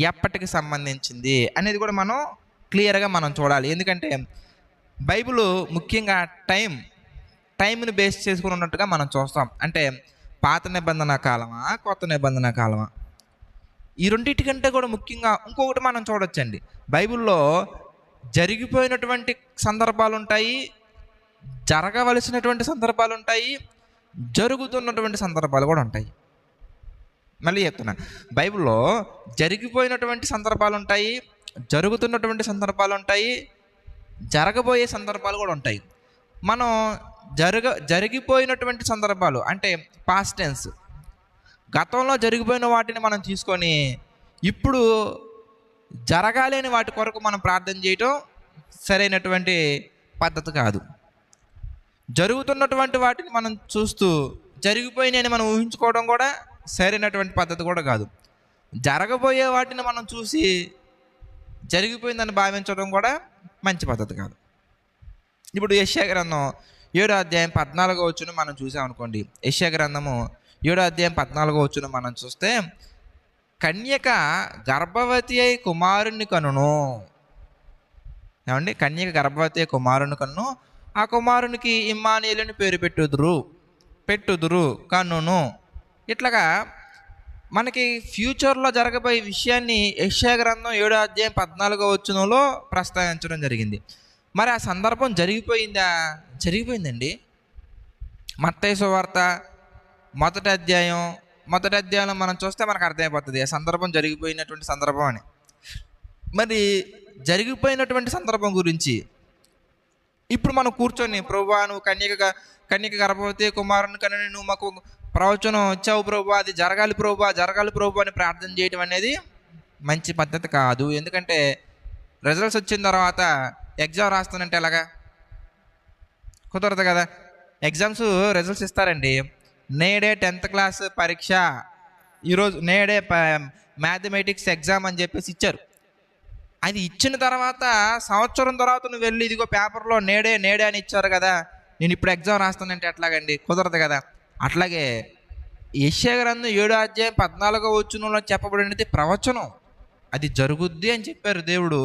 [SPEAKER 5] ఎప్పటికి సంబంధించింది అనేది కూడా మనం క్లియర్గా మనం చూడాలి. ఎందుకంటే బైబిల్ ముఖ్యంగా టైంని బేస్ చేసుకుని ఉన్నట్టుగా మనం చూస్తాం. అంటే పాత నిబంధన కాలమా, కొత్త నిబంధన కాలమా, ఈ రెండింటికంటే కూడా ముఖ్యంగా ఇంకొకటి మనం చూడొచ్చండి. బైబిల్లో జరిగిపోయినటువంటి సందర్భాలు ఉంటాయి, జరగవలసినటువంటి సందర్భాలు ఉంటాయి, జరుగుతున్నటువంటి సందర్భాలు కూడా ఉంటాయి. మళ్ళీ చెప్తున్నా, బైబిల్లో జరిగిపోయినటువంటి సందర్భాలు ఉంటాయి, జరుగుతున్నటువంటి సందర్భాలు ఉంటాయి, జరగబోయే సందర్భాలు కూడా ఉంటాయి. మనం జరిగిపోయినటువంటి సందర్భాలు అంటే పాస్ట్ టెన్స్, గతంలో జరిగిపోయిన వాటిని మనం తీసుకొని ఇప్పుడు జరగాలని వాటి కొరకు మనం ప్రార్థన చేయటం సరైనటువంటి పద్ధతి కాదు. జరుగుతున్నటువంటి వాటిని మనం చూస్తూ జరిగిపోయినాయని మనం ఊహించుకోవడం కూడా సరైనటువంటి పద్ధతి కూడా కాదు. జరగబోయే వాటిని మనం చూసి జరిగిపోయిందని భావించడం కూడా మంచి పద్ధతి కాదు. ఇప్పుడు యెషయా గ్రంథం 7వ అధ్యాయం 14వ వచనం మనం చూసామనుకోండి. యెషయా గ్రంథము 7వ అధ్యాయం 14వ వచనం మనం చూస్తే, కన్యక గర్భవతి అయి కుమారుని కనును. ఏమండి? కన్యక గర్భవతి అయి కుమారుని కనును, ఆ కుమారునికి ఇమ్మానుయేలుని పేరు పెట్టుదురు కనును. ఇట్లాగా మనకి ఫ్యూచర్లో జరగబోయే విషయాన్ని యెషయా గ్రంథం 7వ అధ్యాయం 14వ వచనంలో ప్రస్తావించడం జరిగింది. మరి ఆ సందర్భం జరిగిపోయిందా? జరిగిపోయిందండి. మత్తయి సువార్త మొదటి అధ్యాయంలో మనం చూస్తే మనకు అర్థమైపోతుంది ఆ సందర్భం జరిగిపోయినటువంటి సందర్భం అని. మరి జరిగిపోయినటువంటి సందర్భం గురించి ఇప్పుడు మనం కూర్చొని, ప్రభువా నువ్వు కన్యక గర్భవతి కుమారుని కనుని నువ్వు మాకు ప్రవచనం వచ్చావు ప్రభువా, అది జరగాలి ప్రభువా అని ప్రార్థన చేయడం అనేది మంచి పద్ధతి కాదు. ఎందుకంటే రిజల్ట్స్ వచ్చిన తర్వాత ఎగ్జామ్ రాస్తానంటే ఎలాగా? కుదరదు కదా. ఎగ్జామ్స్ రిజల్ట్స్ ఇస్తారండి. నేడే 10th క్లాస్ పరీక్ష, ఈరోజు నేడే మ్యాథమెటిక్స్ ఎగ్జామ్ అని చెప్పేసి ఇచ్చారు. అది ఇచ్చిన తర్వాత సంవత్సరం తర్వాత నువ్వు వెళ్ళి ఇదిగో పేపర్లో నేడే అని ఇచ్చారు కదా, నేను ఇప్పుడు ఎగ్జామ్ రాస్తానంటే ఎట్లాగండి? కుదరదు కదా. అట్లాగే యెషయా గ్రంథం 7వ అధ్యాయం 14వ వచనంలో చెప్పబడినది ప్రవచనం, అది జరుగుద్ది అని చెప్పారు దేవుడు,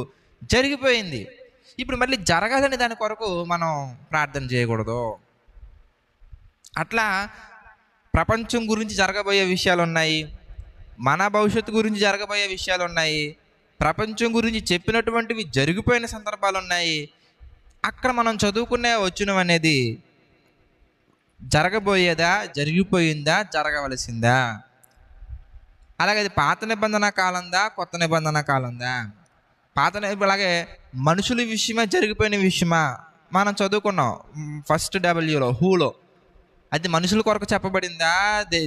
[SPEAKER 5] జరిగిపోయింది. ఇప్పుడు మళ్ళీ జరగాలని దాని కొరకు మనం ప్రార్థన చేయకూడదు. అట్లా ప్రపంచం గురించి జరగబోయే విషయాలు ఉన్నాయి, మన భవిష్యత్తు గురించి జరగబోయే విషయాలు ఉన్నాయి, ప్రపంచం గురించి చెప్పినటువంటివి జరిగిపోయిన సందర్భాలు ఉన్నాయి. అక్కడ మనం చదువుకునే వచనం అనేది జరగబోయేదా, జరిగిపోయిందా, జరగవలసిందా? అలాగే అది పాత నిబంధన కాలందా, కొత్త నిబంధన కాలందా? అలాగే మనుషుల విషయమా, జరిగిపోయిన విషయమా? మనం చదువుకున్నాం ఫస్ట్ హూలో. అది మనుషుల కొరకు చెప్పబడిందా,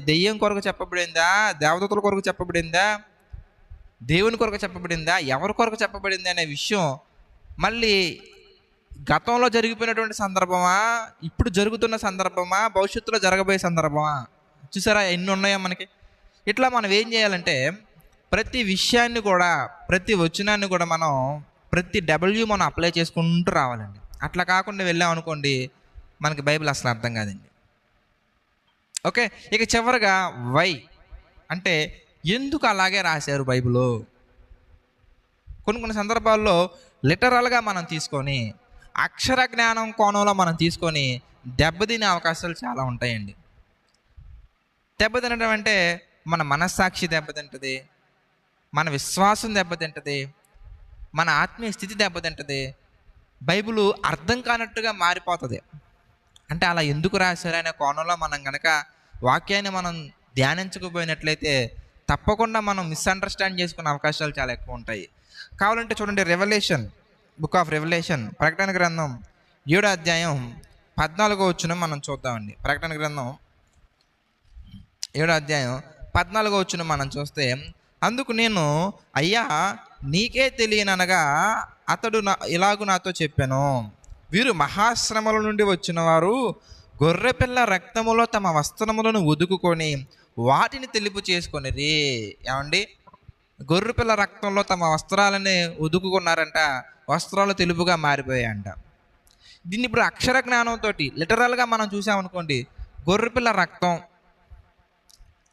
[SPEAKER 5] దెయ్యం కొరకు చెప్పబడిందా, దేవదూతల కొరకు చెప్పబడిందా, దేవుని కొరకు చెప్పబడిందా, ఎవరి కొరకు చెప్పబడింది అనే విషయం మళ్ళీ గతంలో జరిగిపోయినటువంటి సందర్భమా, ఇప్పుడు జరుగుతున్న సందర్భమా, భవిష్యత్తులో జరగబోయే సందర్భమా? చూసారా ఎన్ని ఉన్నాయో మనకి. ఇట్లా మనం ఏం చేయాలంటే ప్రతి విషయాన్ని కూడా, ప్రతి వచనాన్ని కూడా మనం ప్రతి మనం అప్లై చేసుకుంటూ రావాలండి. అట్లా కాకుండా వెళ్ళామనుకోండి మనకి బైబిల్ అసలు అర్థం కాదండి. ఓకే, ఇక చివరిగా వై అంటే ఎందుకు అలాగే రాశారు బైబిల్? కొన్ని సందర్భాల్లో లిటరల్గా మనం తీసుకొని, అక్షర జ్ఞానం కోణంలో మనం తీసుకొని దెబ్బతినే అవకాశాలు చాలా ఉంటాయండి. దెబ్బతినడం అంటే మన మనస్సాక్షి దెబ్బతింటుంది, మన విశ్వాసం దెబ్బతింటుంది, మన ఆత్మీయ స్థితి దెబ్బతింటుంది, బైబిల్ అర్థం కానట్టుగా మారిపోతుంది. అంటే అలా ఎందుకు రాశారు అనే కోణంలో మనం కనుక వాక్యాన్ని మనం ధ్యానించకపోయినట్లయితే తప్పకుండా మనం మిస్అండర్స్టాండ్ చేసుకునే అవకాశాలు చాలా ఎక్కువ ఉంటాయి. కావాలంటే చూడండి, బుక్ ఆఫ్ రెవల్యూషన్ ప్రకటన గ్రంథం 7వ అధ్యాయం 14వ వచనం మనం చూద్దామండి. ప్రకటన గ్రంథం 7వ అధ్యాయం 14వ వచనం మనం చూస్తే, అందుకు నేను అయ్యా నీకే తెలియననగా అతడు ఇలాగూ నాతో చెప్పాను, వీరు మహాశ్రమల నుండి వచ్చిన వారు గొర్రెపిల్ల రక్తములో తమ వస్త్రములను ఉదుకుకొని వాటిని తెలుపు చేసుకొనిరి. ఏమండి? గొర్రెపిల్ల రక్తంలో తమ వస్త్రాలని ఉదుకుకున్నారంట, వస్త్రాలు తెలుపుగా మారిపోయాయంట. దీన్ని ఇప్పుడు అక్షర జ్ఞానంతో లిటరల్గా మనం చూసామనుకోండి, గొర్రెపిల్ల రక్తం,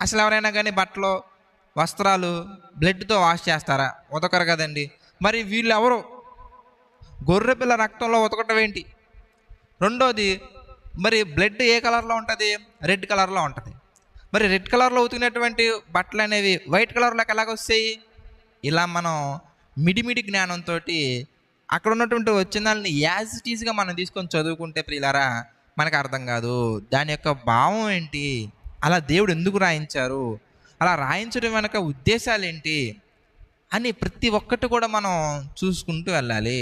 [SPEAKER 5] అసలు ఎవరైనా కానీ బట్టలు వస్త్రాలు బ్లడ్తో వాష్ చేస్తారా? ఉతకరు కదండి. మరి వీళ్ళు ఎవరు? గొర్రెపిల్ల రక్తంలో ఉతకటం ఏంటి? రెండోది, మరి బ్లడ్ ఏ కలర్లో ఉంటుంది? రెడ్ కలర్లో ఉంటుంది. మరి రెడ్ కలర్లో ఉతికినటువంటి బట్టలు అనేవి వైట్ కలర్లోకి ఎలాగొస్తాయి? ఇలా మనం మిడిమిడి జ్ఞానంతో అక్కడ ఉన్నటువంటి వచ్చినాలని యాజ్ ఇట్ ఈజ్గా మనం తీసుకొని చదువుకుంటే ప్రియులారా మనకు అర్థం కాదు. దాని యొక్క భావం ఏంటి, అలా దేవుడు ఎందుకు రాయించారు, అలా రాయించడం వెనక ఉద్దేశాలు ఏంటి అని ప్రతి ఒక్కటి కూడా మనం చూసుకుంటూ వెళ్ళాలి.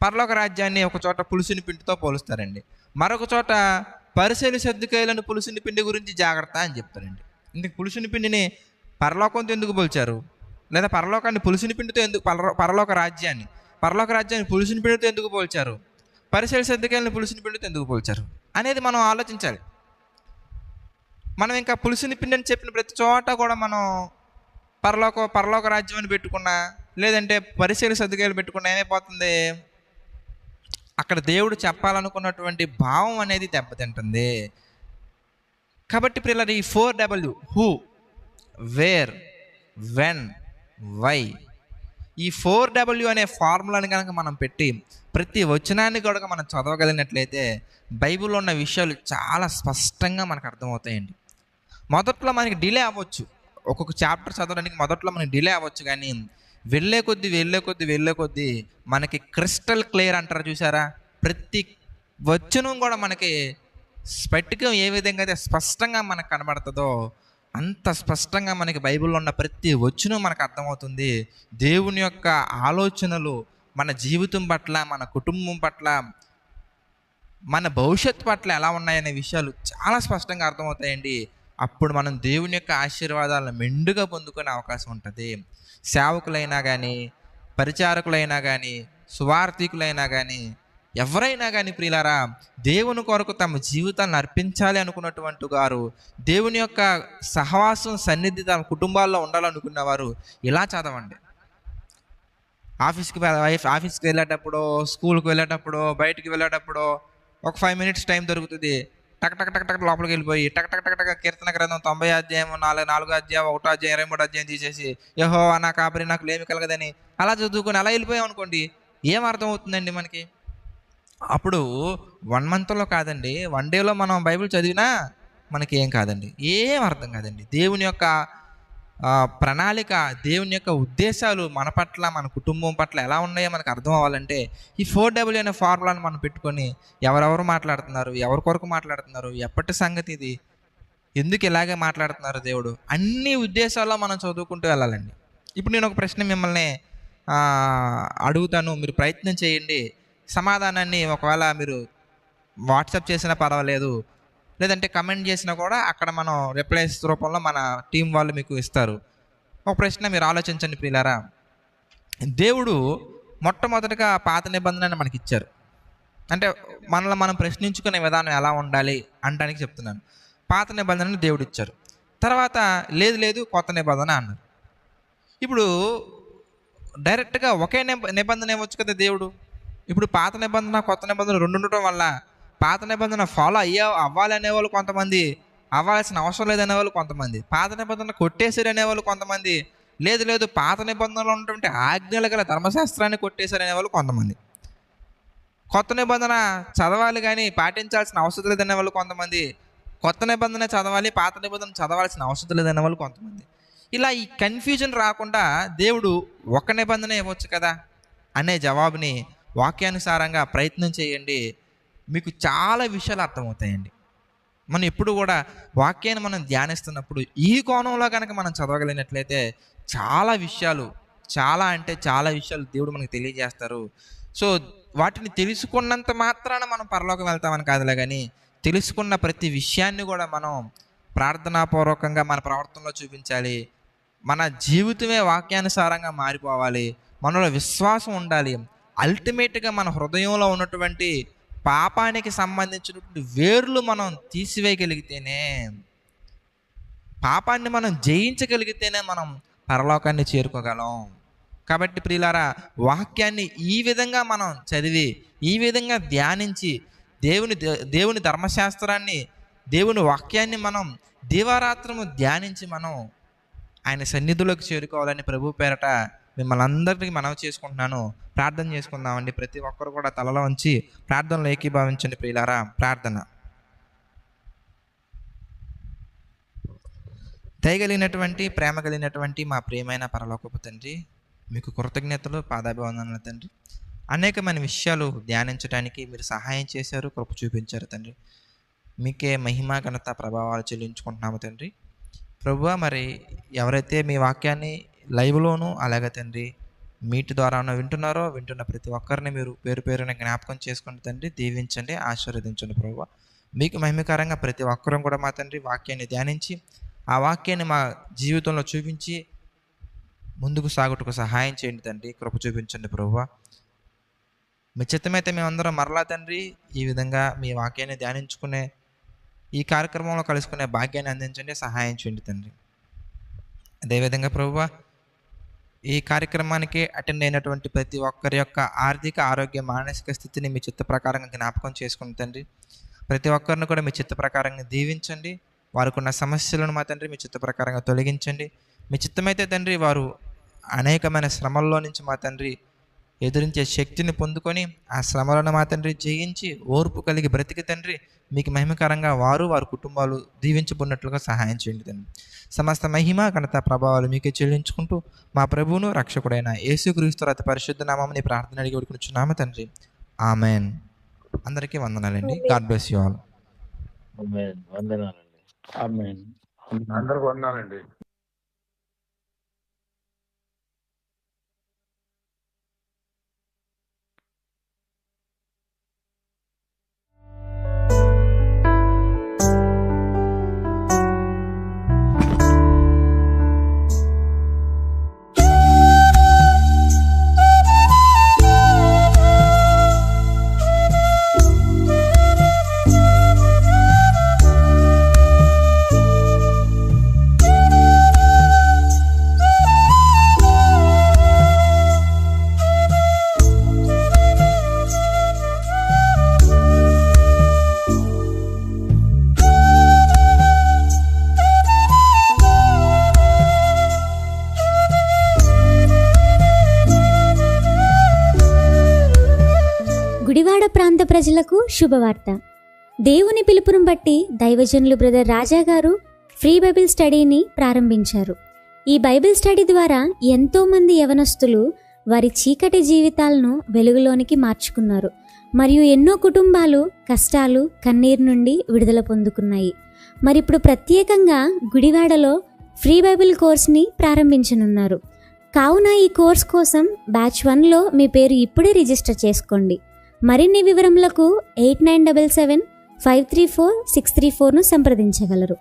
[SPEAKER 5] పరలోక రాజ్యాన్ని ఒక చోట పులుసుని పిండితో పోలుస్తారండి, మరొక చోట పరిసెలు సద్దుకాయలను పులుసుని పిండి గురించి జాగ్రత్త అని చెప్తారండి. ఇందుకు పులుసుని పిండిని పరలోకంతో ఎందుకు పోల్చారు, లేదా పరలోకాన్ని పులుసుని పిండితో ఎందుకు, పరలోక రాజ్యాన్ని పులుసుని పిండితో ఎందుకు పోల్చారు, పరిసెలు సద్దుకాయలను పులుసుని పిండితో ఎందుకు పోల్చారు అనేది మనం ఆలోచించాలి. మనం ఇంకా పులుసుని పిండి అని చెప్పిన ప్రతి చోట కూడా మనం పరలోక రాజ్యం అని పెట్టుకున్నా, లేదంటే పరిసెలు సద్దుకాయలు పెట్టుకున్నా ఏమైపోతుంది, అక్కడ దేవుడు చెప్పాలనుకున్నటువంటి భావం అనేది దెబ్బతింటుంది. కాబట్టి పిల్లలు, ఈ 4W, who, wear, when, why, ఈ 4W అనే ఫార్ములాని కనుక మనం పెట్టి ప్రతి వచనాన్ని కూడా మనం చదవగలిగినట్లయితే బైబిల్లో ఉన్న విషయాలు చాలా స్పష్టంగా మనకు అర్థమవుతాయండి. మొదట్లో మనకి డిలే అవ్వచ్చు, ఒక్కొక్క చాప్టర్ చదవడానికి మొదట్లో మనకి డిలే అవ్వచ్చు, కానీ వెళ్ళే కొద్దీ మనకి క్రిస్టల్ క్లియర్ అంటారు చూసారా, ప్రతి వచనం కూడా మనకి స్ఫటికం ఏ విధంగా అయితే స్పష్టంగా మనకు కనబడుతుందో అంత స్పష్టంగా మనకి బైబిల్లో ఉన్న ప్రతి వచనం మనకు అర్థమవుతుంది. దేవుని యొక్క ఆలోచనలు మన జీవితం పట్ల, మన కుటుంబం పట్ల, మన భవిష్యత్తు పట్ల ఎలా ఉన్నాయనే విషయాలు చాలా స్పష్టంగా అర్థమవుతాయండి. అప్పుడు మనం దేవుని యొక్క ఆశీర్వాదాలను మెండుగా పొందుకునే అవకాశం ఉంటుంది. సేవకులైనా కానీ, పరిచారకులైనా కానీ, సువార్థికులైనా కానీ, ఎవరైనా కానీ ప్రియులారా, దేవుని కొరకు తమ జీవితాలను అర్పించాలి అనుకున్నటువంటి వారు, దేవుని యొక్క సహవాసం సన్నిధి తమ కుటుంబాల్లో ఉండాలనుకున్నవారు ఇలా చదవండి. ఆఫీస్కి వెళ్ళేటప్పుడు, స్కూల్కి వెళ్ళేటప్పుడు, బయటికి వెళ్ళేటప్పుడు ఒక 5 minutes టైం దొరుకుతుంది. టక్ టక్ టక్ టక్ లోపలికి వెళ్ళిపోయి టక్ టక్ టక్ టక్ కీర్తన గ్రంథం 90 అధ్యాయం 4 అధ్యాయం 1 అధ్యాయం 23 అధ్యాయం తీసేసి యెహోవా నా కాపరి నాకు లేమి కలగదని అలా చదువుకొని అలా వెళ్ళిపోయాం అనుకోండి, ఏం అర్థం అవుతుందండి మనకి? అప్పుడు 1 monthలో కాదండి, 1 dayలో మనం బైబిల్ చదివినా మనకి ఏం కాదండి, ఏం అర్థం కాదండి. దేవుని యొక్క ప్రణాళిక, దేవుని యొక్క ఉద్దేశాలు మన పట్ల, మన కుటుంబం పట్ల ఎలా ఉన్నాయో మనకు అర్థం అవ్వాలంటే ఈ 4W అనే ఫార్ములాను మనం పెట్టుకొని ఎవరెవరు మాట్లాడుతున్నారు, ఎవరి కొరకు మాట్లాడుతున్నారు, ఎప్పటి సంగతి ఇది, ఎందుకు ఇలాగే మాట్లాడుతున్నారు దేవుడు, అన్ని ఉద్దేశాల్లో మనం చదువుకుంటూ వెళ్ళాలండి. ఇప్పుడు నేను ఒక ప్రశ్న మిమ్మల్ని అడుగుతాను, మీరు ప్రయత్నం చేయండి. సమాధానాన్ని ఒకవేళ మీరు వాట్సాప్ చేసినా పర్వాలేదు, లేదంటే కమెంట్ చేసినా కూడా అక్కడ మనం రిప్లైస్ రూపంలో మన టీం వాళ్ళు మీకు ఇస్తారు. ఒక ప్రశ్న మీరు ఆలోచించండి ప్రియులారా. దేవుడు మొట్టమొదటిగా పాత నిబంధనని మనకి ఇచ్చారు. అంటే మనల్ని మనం ప్రశ్నించుకునే విధానం ఎలా ఉండాలి అనడానికి చెప్తున్నాను. పాత నిబంధనని దేవుడు ఇచ్చారు, తర్వాత లేదు కొత్త నిబంధన అన్నారు. ఇప్పుడు డైరెక్ట్గా ఒకే నిబంధన ఇవ్వచ్చు కదా దేవుడు. ఇప్పుడు పాత నిబంధన కొత్త నిబంధన రెండు ఉండటం వల్ల పాత నిబంధన ఫాలో అవ్వాలి అనేవాళ్ళు కొంతమంది, అవ్వాల్సిన అవసరం లేదనే వాళ్ళు కొంతమంది, పాత నిబంధన కొట్టేశారు అనేవాళ్ళు కొంతమంది, లేదు పాత నిబంధనలో ఉన్నటువంటి ఆజ్ఞలు గల ధర్మశాస్త్రాన్ని కొట్టేశారు అనేవాళ్ళు కొంతమంది, కొత్త నిబంధన చదవాలి కానీ పాటించాల్సిన అవసరం లేదనే వాళ్ళు కొంతమంది, కొత్త నిబంధన చదవాలి పాత నిబంధన చదవాల్సిన అవసరం లేదనే వాళ్ళు కొంతమంది. ఇలా ఈ కన్ఫ్యూజన్ రాకుండా దేవుడు ఒక నిబంధన ఇవ్వచ్చు కదా అనే జవాబుని వాక్యానుసారంగా ప్రయత్నం చేయండి, మీకు చాలా విషయాలు అర్థమవుతాయండి. మనం ఎప్పుడు కూడా వాక్యాన్ని మనం ధ్యానిస్తున్నప్పుడు ఈ కోణంలో కనుక మనం చదవగలిగినట్లయితే చాలా విషయాలు దేవుడు మనకు తెలియజేస్తారు. సో వాటిని తెలుసుకున్నంత మాత్రాన మనం పరలోకం వెళ్తామని కాదులే, కానీ తెలుసుకున్న ప్రతి విషయాన్ని కూడా మనం ప్రార్థనాపూర్వకంగా మన ప్రవర్తనలో చూపించాలి. మన జీవితమే వాక్యానుసారంగా మారిపోవాలి, మనలో విశ్వాసం ఉండాలి. అల్టిమేట్గా మన హృదయంలో ఉన్నటువంటి పాపానికి సంబంధించినటువంటి వేర్లు మనం తీసివేయగలిగితేనే, పాపాన్ని మనం జయించగలిగితేనే మనం పరలోకాన్ని చేరుకోగలం. కాబట్టి ప్రియులారా, వాక్యాన్ని ఈ విధంగా మనం చదివి, ఈ విధంగా ధ్యానించి, దేవుని ధర్మశాస్త్రాన్ని, దేవుని వాక్యాన్ని మనం దివారాత్రము ధ్యానించి మనం ఆయన సన్నిధిలోకి చేరుకోవాలని ప్రభు పేరట మిమ్మల్ని అందరికీ మనవి చేసుకుంటున్నాను. ప్రార్థన చేసుకుందామండి. ప్రతి ఒక్కరు కూడా తలలో ఉంచి ప్రార్థనలో ఏకీభావించండి ప్రియులారా. ప్రార్థన. దయగలిగినటువంటి ప్రేమ కలిగినటువంటి మా ప్రియమైన పరలోకపు తండ్రి, మీకు కృతజ్ఞతలు, పాదాభివందనాలు తండ్రి. అనేకమైన విషయాలు ధ్యానించడానికి మీరు సహాయం చేశారు, కృప చూపించారు తండ్రి. మీకే మహిమ ఘనత ప్రభావాలు చెల్లించుకుంటున్నాము తండ్రి. ప్రభువా, మరి ఎవరైతే మీ వాక్యాన్ని లైవ్లోను అలాగే తండ్రి మీట్ ద్వారా వింటున్న ప్రతి ఒక్కరిని మీరు పేరు పేరున జ్ఞాపకం చేసుకోండి తండ్రి. దీవించండి, ఆశీర్వదించండి ప్రభువా. మీకు మహిమకరంగా ప్రతి ఒక్కరం కూడా మా తండ్రి వాక్యాన్ని ధ్యానించి ఆ వాక్యాన్ని మా జీవితంలో చూపించి ముందుకు సాగుటకు సహాయం చేయండి తండ్రి. కృప చూపించండి ప్రభువా. మీ చిత్తమైతే మేమందరం మరలా తండ్రి ఈ విధంగా మీ వాక్యాన్ని ధ్యానించుకునే ఈ కార్యక్రమంలో కలుసుకునే భాగ్యాన్ని అందించండి, సహాయం చేయండి తండ్రి. అదేవిధంగా ప్రభువా, ఈ కార్యక్రమానికి అటెండ్ అయినటువంటి ప్రతి ఒక్కరి యొక్క ఆర్థిక, ఆరోగ్య, మానసిక స్థితిని మీ చిత్త ప్రకారంగా జ్ఞాపకం చేసుకుని తండ్రి. ప్రతి ఒక్కరిని కూడా మీ చిత్త ప్రకారంగా దీవించండి. వారికి ఉన్న సమస్యలను మా తండ్రి మీ చిత్త ప్రకారంగా తొలగించండి. మీ చిత్తమైతే తండ్రి వారు అనేకమైన శ్రమల్లో నుంచి మా తండ్రి ఎదురించే శక్తిని పొందుకొని ఆ శ్రమలను మా తండ్రి జయించి ఓర్పు కలిగి బ్రతికి తండ్రి మీకు మహిమకరంగా వారి కుటుంబాలు దీవించబడినట్లుగా సహాయం చేయండి తండ్రి. సమస్త మహిమ, ఘనత, ప్రభావాలు మీకే చెల్లించుకుంటూ మా ప్రభువును రక్షకుడైన యేసుక్రీస్తు అతి పరిశుద్ధ నామమున ప్రార్థన అడిగి వేడుకొనుచున్నాము తండ్రి. ఆమెన్. అందరికీ వందనాలండి. God bless you all.
[SPEAKER 2] వందనాలండి.
[SPEAKER 6] ఆమేన్. అందరికి వందనాలండి.
[SPEAKER 1] గుడివాడ ప్రాంత ప్రజలకు శుభవార్త. దేవుని పిలుపును బట్టి దైవజనులు బ్రదర్ రాజా గారు ఫ్రీ బైబిల్ స్టడీని ప్రారంభించారు. ఈ బైబిల్ స్టడీ ద్వారా ఎంతోమంది యవనస్తులు వారి చీకటి జీవితాలను వెలుగులోనికి మార్చుకున్నారు. మరియు ఎన్నో కుటుంబాలు కష్టాలు, కన్నీరు నుండి విడుదల పొందుకున్నాయి. మరి ఇప్పుడు ప్రత్యేకంగా గుడివాడలో ఫ్రీ బైబిల్ కోర్స్ని ప్రారంభించనున్నారు. కావున ఈ కోర్స్ కోసం బ్యాచ్ 1లో మీ పేరు ఇప్పుడే రిజిస్టర్ చేసుకోండి. మరిన్ని వివరములకు 8977 534 634ను సంప్రదించగలరు.